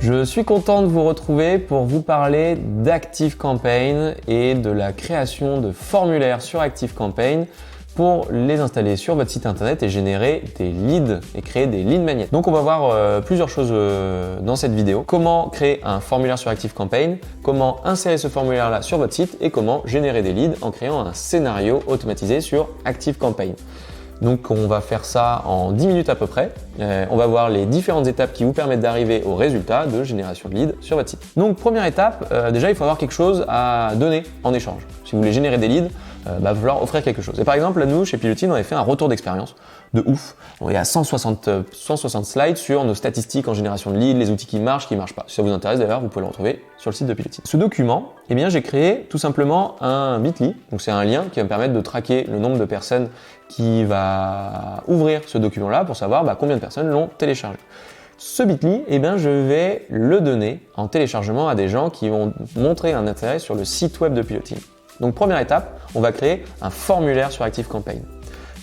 Je suis content de vous retrouver pour vous parler d'ActiveCampaign et de la création de formulaires sur ActiveCampaign pour les installer sur votre site internet et générer des leads et créer des lead magnets. Donc on va voir plusieurs choses dans cette vidéo. Comment créer un formulaire sur ActiveCampaign, comment insérer ce formulaire là sur votre site et comment générer des leads en créant un scénario automatisé sur ActiveCampaign. Donc on va faire ça en 10 minutes à peu près. On va voir les différentes étapes qui vous permettent d'arriver au résultat de génération de leads sur votre site. Donc première étape, déjà il faut avoir quelque chose à donner en échange. Si vous voulez générer des leads, il va falloir offrir quelque chose. Et par exemple, là, nous, chez Pilotine, on avait fait un retour d'expérience de ouf. Il y a 160 slides sur nos statistiques en génération de leads, les outils qui marchent pas. Si ça vous intéresse d'ailleurs, vous pouvez le retrouver sur le site de Pilotine. Ce document, eh bien, j'ai créé tout simplement un Bitly. Donc c'est un lien qui va me permettre de traquer le nombre de personnes qui va ouvrir ce document-là pour savoir combien de personnes l'ont téléchargé. Ce Bitly, eh bien, je vais le donner en téléchargement à des gens qui vont montrer un intérêt sur le site web de Pilotine. Donc première étape, on va créer un formulaire sur ActiveCampaign.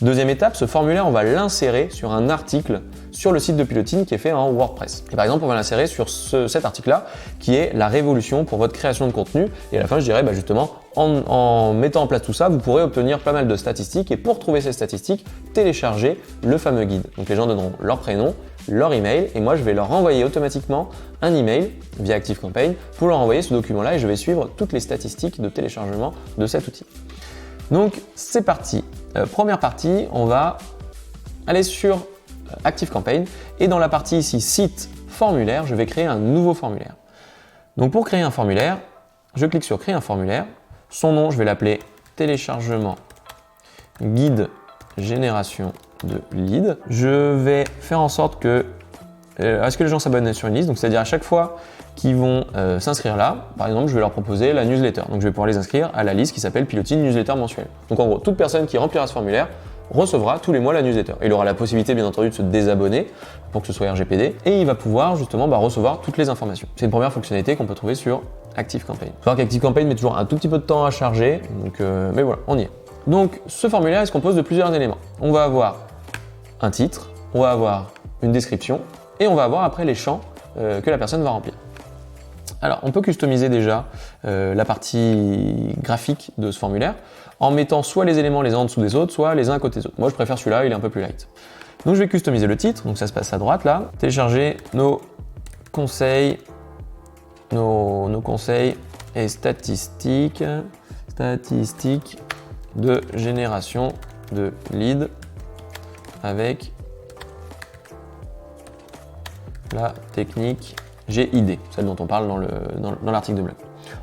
Deuxième étape, ce formulaire, on va l'insérer sur un article sur le site de Pilotine qui est fait en WordPress. Et par exemple, on va l'insérer sur cet article-là qui est la révolution pour votre création de contenu. Et à la fin, je dirais justement, en mettant en place tout ça, vous pourrez obtenir pas mal de statistiques. Et pour trouver ces statistiques, téléchargez le fameux guide. Donc les gens donneront leur prénom, leur email et moi je vais leur envoyer automatiquement un email via ActiveCampaign pour leur envoyer ce document-là et je vais suivre toutes les statistiques de téléchargement de cet outil. Donc c'est parti. Première partie, on va aller sur ActiveCampaign et dans la partie ici site formulaire, je vais créer un nouveau formulaire. Donc pour créer un formulaire, je clique sur créer un formulaire. Son nom, je vais l'appeler téléchargement guide génération de leads. Je vais faire en sorte que à ce que les gens s'abonnent sur une liste, donc c'est-à-dire à chaque fois qu'ils vont s'inscrire là, par exemple, je vais leur proposer la newsletter. Donc je vais pouvoir les inscrire à la liste qui s'appelle Pilotine newsletter mensuelle. Donc en gros, toute personne qui remplira ce formulaire recevra tous les mois la newsletter. Il aura la possibilité bien entendu de se désabonner pour que ce soit RGPD et il va pouvoir justement recevoir toutes les informations. C'est une première fonctionnalité qu'on peut trouver sur ActiveCampaign. Il faut savoir qu'ActiveCampaign met toujours un tout petit peu de temps à charger, donc, mais voilà, on y est. Donc ce formulaire il se compose de plusieurs éléments. On va avoir un titre, on va avoir une description et on va avoir après les champs que la personne va remplir. Alors on peut customiser déjà la partie graphique de ce formulaire en mettant soit les éléments les uns en dessous des autres, soit les uns à côté des autres. Moi je préfère celui-là, il est un peu plus light. Donc je vais customiser le titre, donc ça se passe à droite là. Télécharger nos conseils et statistiques de génération de leads avec la technique GID, celle dont on parle dans l'article de blog.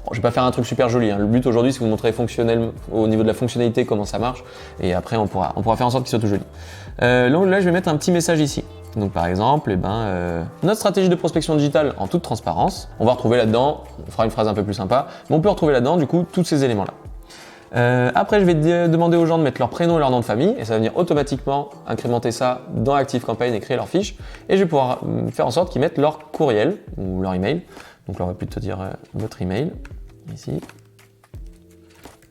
Bon, je vais pas faire un truc super joli, hein. Le but aujourd'hui c'est de vous montrer fonctionnel, au niveau de la fonctionnalité comment ça marche et après on pourra faire en sorte qu'il soit tout joli. Donc là je vais mettre un petit message ici. Donc par exemple, notre stratégie de prospection digitale en toute transparence, on va retrouver là-dedans, on fera une phrase un peu plus sympa, mais on peut retrouver là-dedans du coup tous ces éléments-là. Après, je vais demander aux gens de mettre leur prénom et leur nom de famille et ça va venir automatiquement incrémenter ça dans ActiveCampaign et créer leur fiche. Et je vais pouvoir faire en sorte qu'ils mettent leur courriel ou leur email. Donc là, on va plutôt dire votre email ici.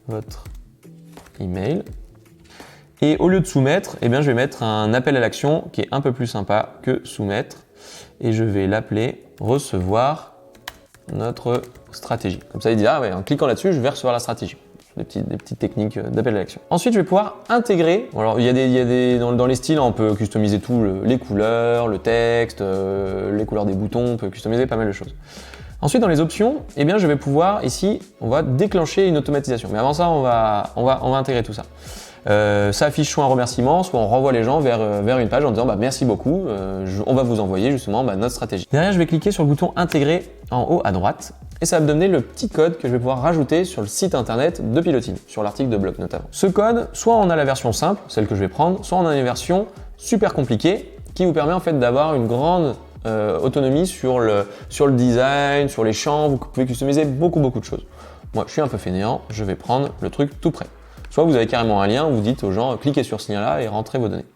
Votre email. Et au lieu de soumettre, je vais mettre un appel à l'action qui est un peu plus sympa que soumettre. Et je vais l'appeler recevoir notre stratégie. Comme ça, il dit en cliquant là-dessus, je vais recevoir la stratégie. Des petites techniques d'appel à l'action. Ensuite, je vais pouvoir intégrer. Alors, il y a des dans les styles, on peut customiser tout, les couleurs, le texte, les couleurs des boutons, on peut customiser pas mal de choses. Ensuite, dans les options, je vais pouvoir ici, on va déclencher une automatisation. Mais avant ça, on va intégrer tout ça. Ça affiche soit un remerciement, soit on renvoie les gens vers une page en disant merci beaucoup, on va vous envoyer justement notre stratégie. Derrière, je vais cliquer sur le bouton intégrer en haut à droite. Et ça va me donner le petit code que je vais pouvoir rajouter sur le site internet de Pilotine, sur l'article de blog notamment. Ce code, soit on a la version simple, celle que je vais prendre, soit on a une version super compliquée qui vous permet en fait d'avoir une grande autonomie sur le design, sur les champs, vous pouvez customiser beaucoup de choses. Moi je suis un peu fainéant, je vais prendre le truc tout prêt. Soit vous avez carrément un lien, vous dites aux gens cliquez sur ce lien là et rentrez vos données.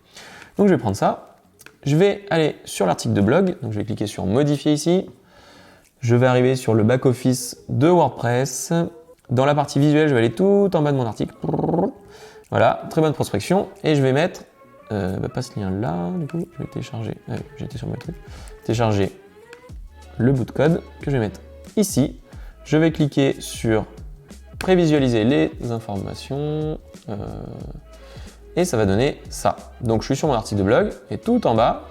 Donc je vais prendre ça, je vais aller sur l'article de blog, donc je vais cliquer sur modifier ici. Je vais arriver sur le back-office de WordPress. Dans la partie visuelle, je vais aller tout en bas de mon article. Voilà, très bonne prospection. Et je vais mettre, pas ce lien-là, du coup, je vais télécharger. J'étais sur mon truc. Télécharger le bout de code que je vais mettre ici. Je vais cliquer sur prévisualiser les informations et ça va donner ça. Donc je suis sur mon article de blog et tout en bas,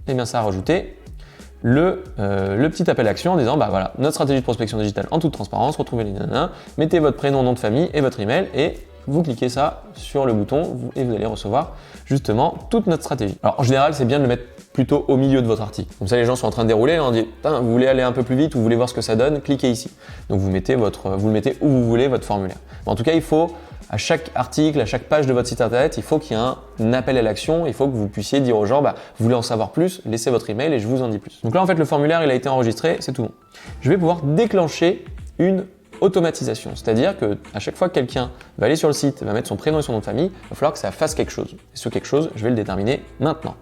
et bien ça a rajouté le petit appel à action en disant bah voilà, notre stratégie de prospection digitale en toute transparence, retrouvez les nanana, mettez votre prénom, nom de famille et votre email et vous cliquez ça sur le bouton et vous allez recevoir justement toute notre stratégie. Alors en général, c'est bien de le mettre plutôt au milieu de votre article. Comme ça, les gens sont en train de dérouler et on dit vous voulez aller un peu plus vite ou vous voulez voir ce que ça donne, cliquez ici. Donc vous le mettez où vous voulez votre formulaire. En tout cas, il faut à chaque article, à chaque page de votre site internet, il faut qu'il y ait un appel à l'action. Il faut que vous puissiez dire aux gens vous voulez en savoir plus, laissez votre email et je vous en dis plus. Donc là, en fait, le formulaire il a été enregistré, c'est tout bon. Je vais pouvoir déclencher une automatisation, c'est-à-dire que à chaque fois que quelqu'un va aller sur le site, va mettre son prénom et son nom de famille, il va falloir que ça fasse quelque chose. Et ce quelque chose, je vais le déterminer maintenant.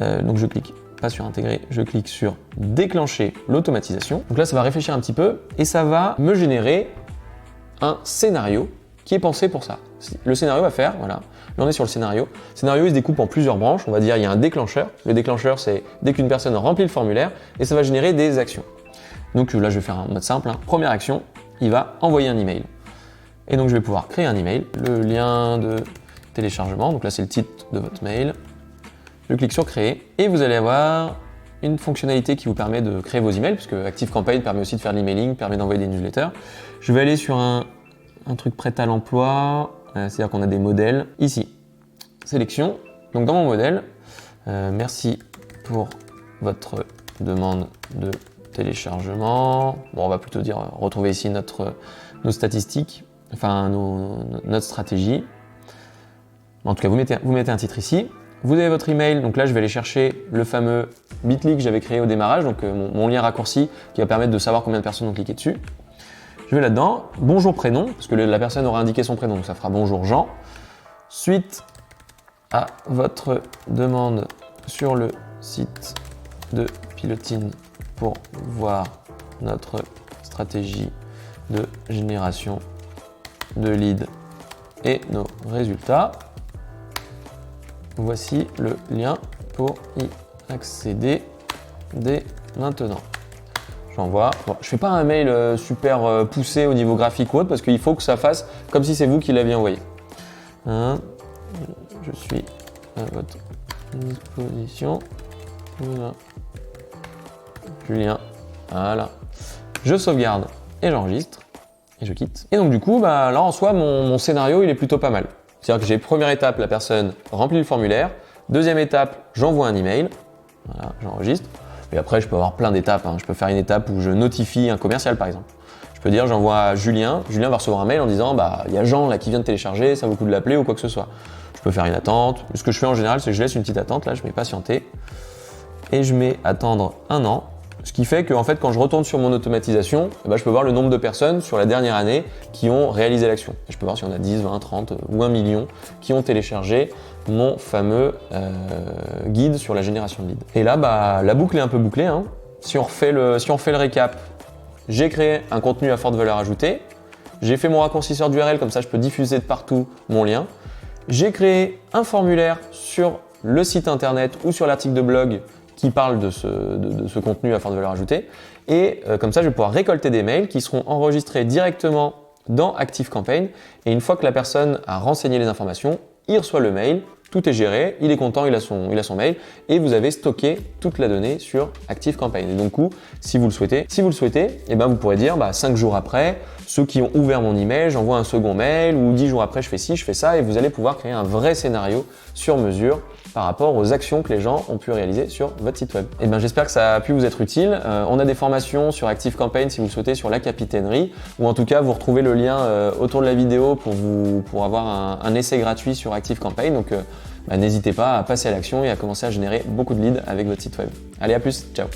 Donc je clique pas sur intégrer, je clique sur déclencher l'automatisation. Donc là, ça va réfléchir un petit peu et ça va me générer un scénario qui est pensé pour ça. Le scénario va faire, voilà, là on est sur le scénario. Le scénario il se découpe en plusieurs branches, on va dire il y a un déclencheur. Le déclencheur c'est dès qu'une personne remplit le formulaire et ça va générer des actions. Donc là je vais faire un mode simple, Première action, il va envoyer un email. Et donc je vais pouvoir créer un email, le lien de téléchargement, donc là c'est le titre de votre mail. Je clique sur créer et vous allez avoir une fonctionnalité qui vous permet de créer vos emails, puisque ActiveCampaign permet aussi de faire de l'emailing, permet d'envoyer des newsletters. Je vais aller sur un truc prêt à l'emploi, c'est-à-dire qu'on a des modèles. Ici, sélection. Donc dans mon modèle, merci pour votre demande de téléchargement. Bon, on va plutôt dire retrouver ici nos statistiques, enfin notre stratégie. En tout cas, vous mettez un titre ici. Vous avez votre email, donc là je vais aller chercher le fameux Bitly que j'avais créé au démarrage, donc mon lien raccourci qui va permettre de savoir combien de personnes ont cliqué dessus. Je vais là-dedans, bonjour prénom, parce que la personne aura indiqué son prénom, donc ça fera bonjour Jean. Suite à votre demande sur le site de Pilotine pour voir notre stratégie de génération de leads et nos résultats. Voici le lien pour y accéder dès maintenant. J'envoie. Bon, je ne fais pas un mail super poussé au niveau graphique ou autre parce qu'il faut que ça fasse comme si c'est vous qui l'aviez envoyé. Je suis à votre disposition. Voilà. Julien. Voilà. Je sauvegarde et j'enregistre et je quitte. Et donc du coup, là en soi, mon scénario il est plutôt pas mal. C'est-à-dire que j'ai première étape, la personne remplit le formulaire. Deuxième étape, j'envoie un email. Voilà, j'enregistre. Et après, je peux avoir plein d'étapes. Je peux faire une étape où je notifie un commercial, par exemple. Je peux dire, j'envoie à Julien. Julien va recevoir un mail en disant, il y a Jean là qui vient de télécharger, ça vaut le coup de l'appeler ou quoi que ce soit. Je peux faire une attente. Ce que je fais en général, c'est que je laisse une petite attente. Là, je mets patienter. Et je mets attendre 1 an. Ce qui fait que en fait, quand je retourne sur mon automatisation, je peux voir le nombre de personnes sur la dernière année qui ont réalisé l'action. Je peux voir si on a 10, 20, 30 ou 1 million qui ont téléchargé mon fameux guide sur la génération de leads. Et là, la boucle est un peu bouclée. Si on refait le récap, j'ai créé un contenu à forte valeur ajoutée. J'ai fait mon raccourcisseur d'URL, comme ça je peux diffuser de partout mon lien. J'ai créé un formulaire sur le site internet ou sur l'article de blog qui parle de ce contenu à forte valeur ajoutée. Et comme ça, je vais pouvoir récolter des mails qui seront enregistrés directement dans ActiveCampaign. Et une fois que la personne a renseigné les informations, il reçoit le mail, tout est géré, il est content, il a son mail et vous avez stocké toute la donnée sur ActiveCampaign. Et donc, si vous le souhaitez, vous pourrez dire 5 jours après, ceux qui ont ouvert mon email, j'envoie un second mail ou 10 jours après, je fais ci, je fais ça et vous allez pouvoir créer un vrai scénario sur mesure par rapport aux actions que les gens ont pu réaliser sur votre site web. Et j'espère que ça a pu vous être utile. On a des formations sur ActiveCampaign si vous le souhaitez sur la capitainerie ou en tout cas vous retrouvez le lien autour de la vidéo pour avoir un essai gratuit sur ActiveCampaign. Donc n'hésitez pas à passer à l'action et à commencer à générer beaucoup de leads avec votre site web. Allez, à plus, ciao.